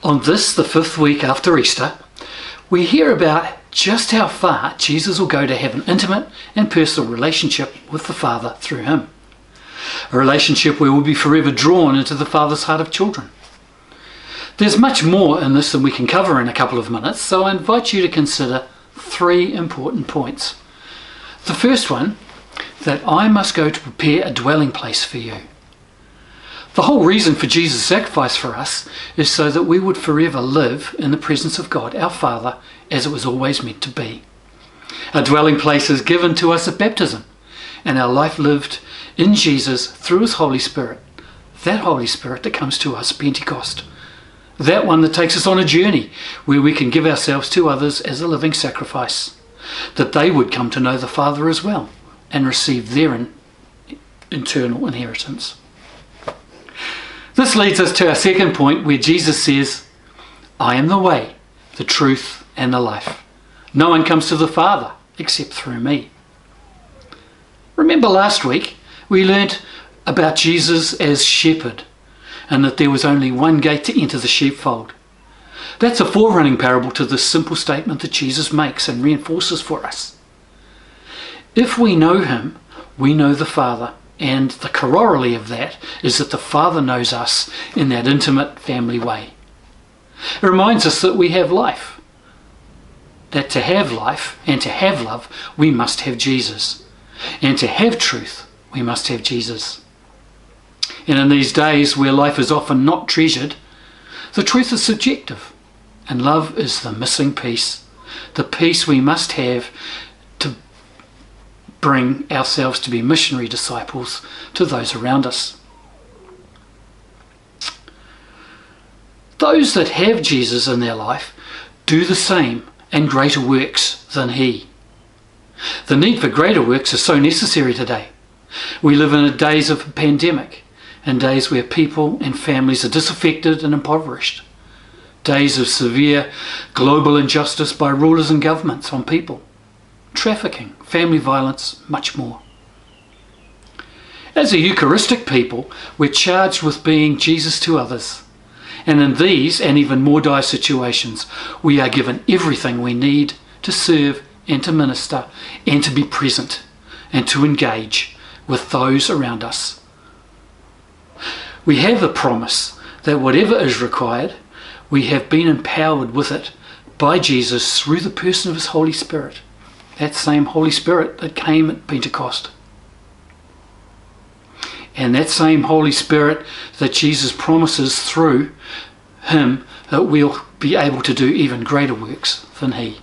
On this, the 5th week after Easter, we hear about just how far Jesus will go to have an intimate and personal relationship with the Father through him. A relationship where we'll be forever drawn into the Father's heart of children. There's much more in this than we can cover in a couple of minutes, so I invite you to consider 3 important points. The first one, that I must go to prepare a dwelling place for you. The whole reason for Jesus' sacrifice for us is so that we would forever live in the presence of God, our Father, as it was always meant to be. A dwelling place is given to us at baptism, and our life lived in Jesus through his Holy Spirit. That Holy Spirit that comes to us at Pentecost. That one that takes us on a journey where we can give ourselves to others as a living sacrifice, that they would come to know the Father as well and receive their eternal inheritance. This leads us to our second point, where Jesus says, I am the way, the truth, and the life. No one comes to the Father except through me. Remember last week we learnt about Jesus as shepherd, and that there was only one gate to enter the sheepfold. That's a forerunning parable to the simple statement that Jesus makes and reinforces for us. If we know him, we know the Father. And the corollary of that is that the Father knows us in that intimate family way. It reminds us that we have life. That to have life and to have love, we must have Jesus. And to have truth, we must have Jesus. And in these days where life is often not treasured, the truth is subjective. And love is the missing piece. The piece we must have to bring ourselves to be missionary disciples to those around us. Those that have Jesus in their life do the same and greater works than he. The need for greater works is so necessary today. We live in days of a pandemic, and days where people and families are disaffected and impoverished. Days of severe global injustice by rulers and governments on people. Trafficking, family violence, much more. As a Eucharistic people, we're charged with being Jesus to others. And in these and even more dire situations, we are given everything we need to serve and to minister and to be present and to engage with those around us. We have the promise that whatever is required, we have been empowered with it by Jesus through the person of his Holy Spirit. That same Holy Spirit that came at Pentecost. And that same Holy Spirit that Jesus promises through him that we'll be able to do even greater works than he.